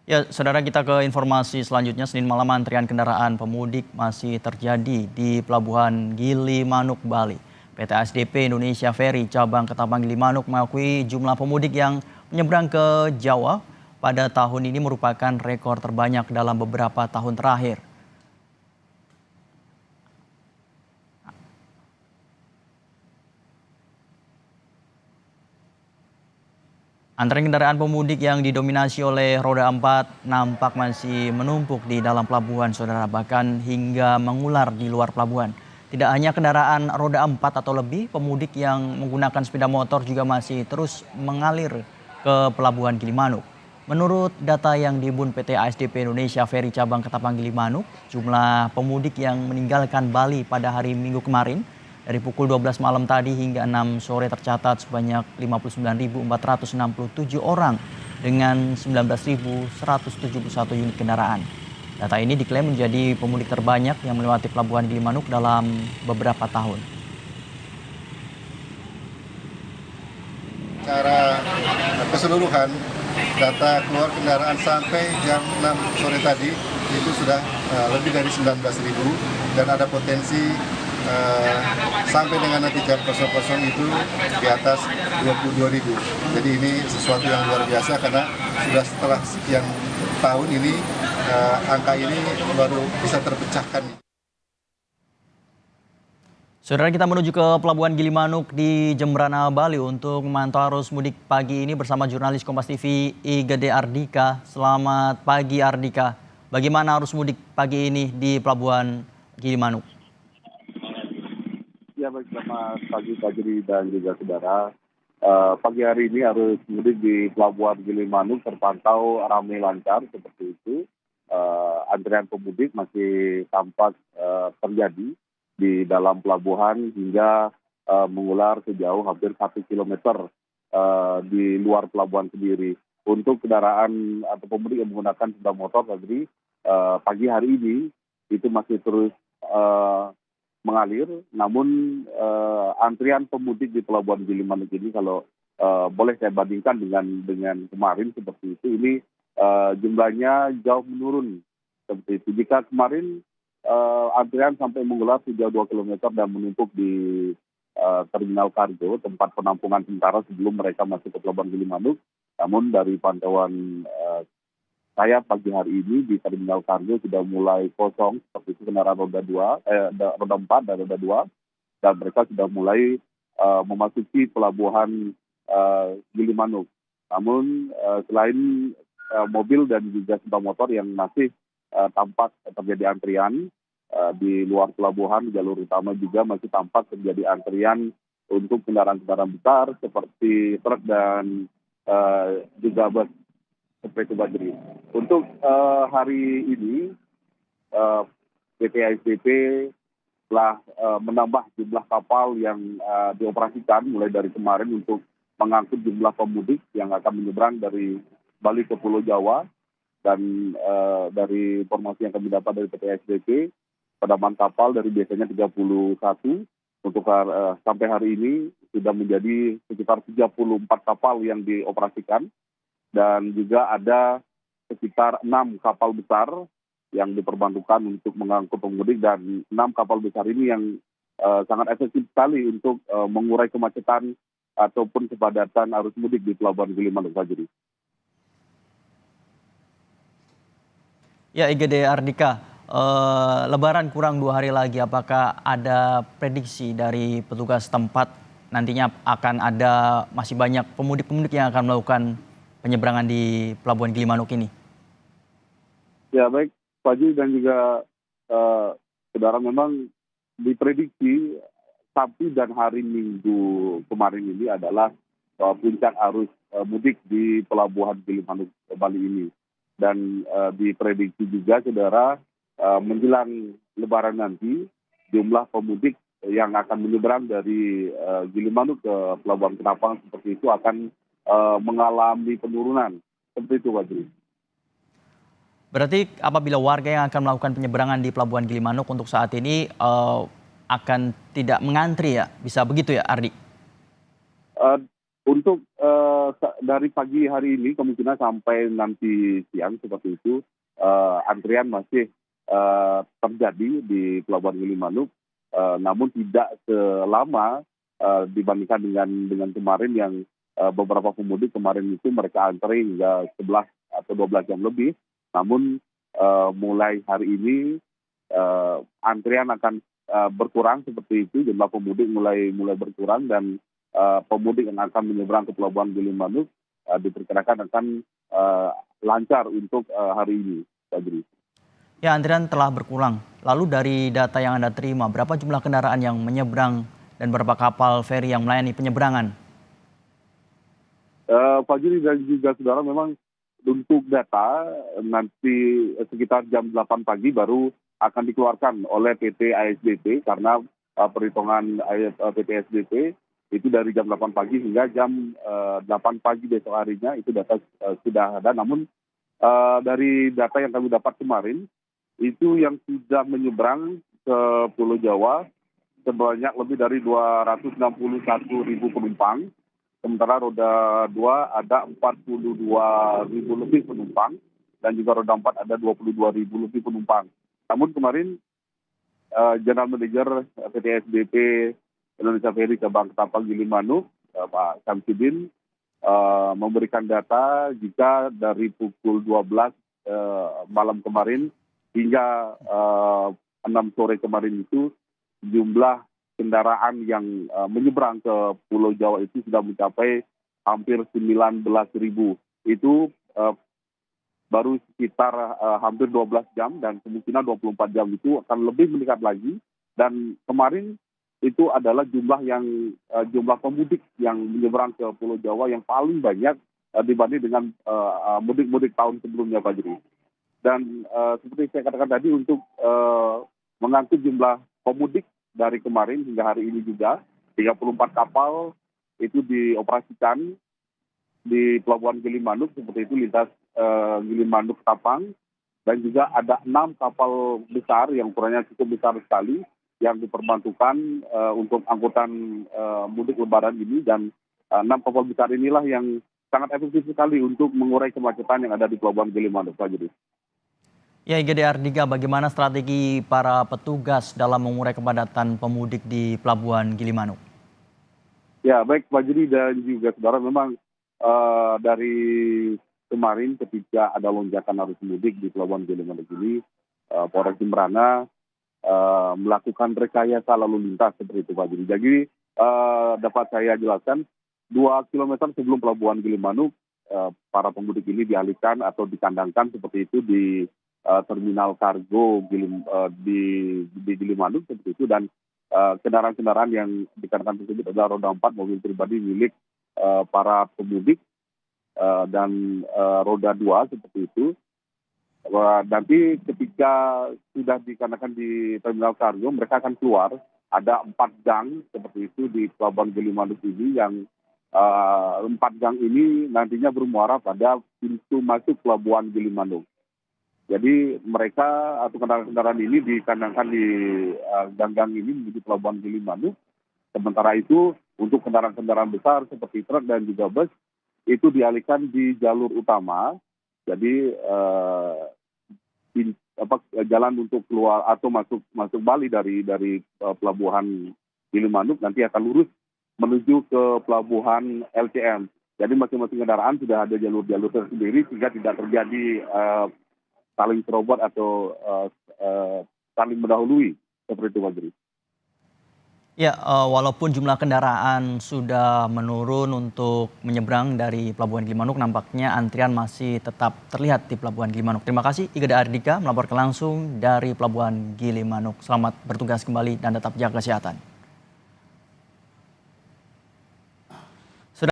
Ya, saudara, kita ke informasi selanjutnya. Senin malam antrian kendaraan pemudik masih terjadi di Pelabuhan Gilimanuk, Bali. PT ASDP Indonesia Ferry cabang Ketapang Gilimanuk mengakui jumlah pemudik yang menyeberang ke Jawa pada tahun ini merupakan rekor terbanyak dalam beberapa tahun terakhir. Antrean kendaraan pemudik yang didominasi oleh roda 4 nampak masih menumpuk di dalam pelabuhan, saudara, bahkan hingga mengular di luar pelabuhan. Tidak hanya kendaraan roda 4 atau lebih, pemudik yang menggunakan sepeda motor juga masih terus mengalir ke Pelabuhan Gilimanuk. Menurut data yang dihimpun PT ASDP Indonesia Ferry cabang Ketapang Gilimanuk, jumlah pemudik yang meninggalkan Bali pada hari Minggu kemarin dari pukul 12 malam tadi hingga 6 sore tercatat sebanyak 59.467 orang dengan 19.171 unit kendaraan. Data ini diklaim menjadi pemudik terbanyak yang melewati Pelabuhan Gilimanuk dalam beberapa tahun. Secara keseluruhan, data keluar kendaraan sampai jam 6 sore tadi itu sudah lebih dari 19.000 dan ada potensi sampai dengan nanti jam 00 itu di atas 22.000. Jadi ini sesuatu yang luar biasa karena sudah setelah sekian tahun ini angka ini baru bisa terpecahkan. Saudara, kita menuju ke Pelabuhan Gilimanuk di Jembrana, Bali untuk memantau arus mudik pagi ini bersama jurnalis Kompas TV Igede Ardika. Selamat pagi, Ardika. Bagaimana arus mudik pagi ini di Pelabuhan Gilimanuk? Ya, baik, selamat pagi Pak Juri dan juga saudara. Pagi hari ini arus mudik di Pelabuhan Gilimanuk terpantau ramai lancar seperti itu. Antrian pemudik masih tampak terjadi di dalam pelabuhan hingga mengular sejauh hampir 1 kilometer di luar pelabuhan sendiri. Untuk kendaraan atau pemudik yang menggunakan sepeda motor tadi pagi hari ini itu masih terus mengalir, namun antrian pemudik di Pelabuhan Gilimanuk ini kalau boleh saya bandingkan dengan kemarin seperti itu, ini jumlahnya jauh menurun seperti itu. Jika kemarin antrian sampai mengular sejauh 2 km dan menumpuk di terminal kargo, tempat penampungan sementara sebelum mereka masuk ke Pelabuhan Gilimanuk, namun dari pantauan saya pagi hari ini di terminal kargo sudah mulai kosong seperti itu kendaraan roda 4 dan roda 2 dan mereka sudah mulai memasuki pelabuhan Gilimanuk. Namun selain mobil dan juga sepeda motor yang masih tampak terjadi antrian di luar pelabuhan, jalur utama juga masih tampak terjadi antrian untuk kendaraan-kendaraan besar seperti truk dan juga bus seperti itu, Badri. Untuk hari ini PT ASDP telah menambah jumlah kapal yang dioperasikan mulai dari kemarin untuk mengangkut jumlah pemudik yang akan menyeberang dari Bali ke Pulau Jawa. Dan dari informasi yang kami dapat dari PT ASDP, penamaan kapal dari biasanya 31 untuk sampai hari ini sudah menjadi sekitar 34 kapal yang dioperasikan. Dan juga ada sekitar 6 kapal besar yang diperbantukan untuk mengangkut pemudik, dan 6 kapal besar ini yang sangat efektif sekali untuk mengurai kemacetan ataupun kepadatan arus mudik di Pelabuhan Gilimanuk, Fajri. Ya, Igede Ardika, Lebaran kurang 2 hari lagi. Apakah ada prediksi dari petugas tempat nantinya akan ada masih banyak pemudik-pemudik yang akan melakukan penyeberangan di Pelabuhan Gilimanuk ini? Ya, baik, Fajri dan juga saudara, memang diprediksi Sabtu dan hari Minggu kemarin ini adalah puncak arus mudik di Pelabuhan Gilimanuk Bali ini. Dan diprediksi juga, saudara, menjelang Lebaran nanti jumlah pemudik yang akan menyeberang dari Gilimanuk ke Pelabuhan Ketapang seperti itu akan mengalami penurunan seperti itu, Badri. Berarti apabila warga yang akan melakukan penyeberangan di Pelabuhan Gilimanuk untuk saat ini akan tidak mengantri ya, bisa begitu ya, Ardi? Untuk dari pagi hari ini kemungkinan sampai nanti siang seperti itu, antrian masih terjadi di Pelabuhan Gilimanuk, namun tidak selama dibandingkan dengan kemarin yang beberapa pemudik kemarin itu mereka antri hingga 11 atau 12 jam lebih. Namun mulai hari ini antrian akan berkurang seperti itu, jumlah pemudik mulai berkurang dan pemudik yang akan menyeberang ke Pelabuhan Gilimanuk diperkirakan akan lancar untuk hari ini, Fajri. Ya, antrian telah berkurang. Lalu dari data yang Anda terima, berapa jumlah kendaraan yang menyeberang dan berapa kapal feri yang melayani penyeberangan? Fajri dan juga saudara, memang untuk data nanti sekitar jam 8 pagi baru akan dikeluarkan oleh PT ASDP karena perhitungan PT ASDP itu dari jam 8 pagi hingga jam 8 pagi besok harinya itu data sudah ada. Namun dari data yang kami dapat kemarin itu yang sudah menyeberang ke Pulau Jawa sebanyak lebih dari 261.000 penumpang. Sementara roda 2 ada 42.000 lebih penumpang dan juga roda 4 ada 22.000 lebih penumpang. Namun kemarin General Manager PT SDP Indonesia Ferry Cabang Ketapang Gilimanuk, Pak Samsudin, memberikan data jika dari pukul 12 malam kemarin hingga 6 sore kemarin itu jumlah kendaraan yang menyeberang ke Pulau Jawa itu sudah mencapai hampir 19.000. Itu baru sekitar hampir 12 jam dan kemungkinan 24 jam itu akan lebih meningkat lagi. Dan kemarin itu adalah jumlah pemudik yang menyeberang ke Pulau Jawa yang paling banyak dibanding dengan mudik-mudik tahun sebelumnya, Pak Juri. Dan seperti saya katakan tadi, untuk mengangkut jumlah pemudik dari kemarin hingga hari ini juga 34 kapal itu dioperasikan di Pelabuhan Gilimanuk seperti itu, lintas Gilimanuk Ketapang, dan juga ada 6 kapal besar yang ukurannya cukup besar sekali yang diperbantukan untuk angkutan mudik lebaran ini, dan 6 kapal besar inilah yang sangat efektif sekali untuk mengurai kemacetan yang ada di Pelabuhan Gilimanuk, Pak Juri. Ya, IGD Ardika, bagaimana strategi para petugas dalam mengurai kepadatan pemudik di Pelabuhan Gilimanuk? Ya, baik Pak Juri dan juga saudara, memang dari kemarin ketika ada lonjakan arus mudik di Pelabuhan Gilimanuk ini, Polres Jemberana melakukan rekayasa lalu lintas seperti itu, Pak Juri. Jadi dapat saya jelaskan, 2 kilometer sebelum Pelabuhan Gilimanuk, para pemudik ini dialihkan atau dikandangkan seperti itu di terminal kargo di Gilimanuk seperti itu, dan kendaraan-kendaraan yang dikandangkan tersebut adalah roda 4 mobil pribadi milik para pemudik dan roda 2 seperti itu. Nanti ketika sudah dikandangkan di terminal kargo, mereka akan keluar. Ada 4 gang seperti itu di Pelabuhan Gilimanuk ini, yang 4 gang ini nantinya bermuara pada pintu masuk Pelabuhan Gilimanuk. Jadi mereka atau kendaraan-kendaraan ini dikandangkan di gang-gang ini menuju Pelabuhan Gilimanuk. Sementara itu untuk kendaraan-kendaraan besar seperti truk dan juga bus itu dialihkan di jalur utama. Jadi jalan untuk keluar atau masuk Bali dari Pelabuhan Gilimanuk nanti akan lurus menuju ke Pelabuhan LCM. Jadi masing-masing kendaraan sudah ada jalur-jalur tersendiri sehingga tidak terjadi saling serobot atau saling mendahului seperti itu, Pak Juri. Ya, walaupun jumlah kendaraan sudah menurun untuk menyeberang dari Pelabuhan Gilimanuk, nampaknya antrian masih tetap terlihat di Pelabuhan Gilimanuk. Terima kasih IGD Ardika melaporkan langsung dari Pelabuhan Gilimanuk. Selamat bertugas kembali dan tetap jaga kesehatan.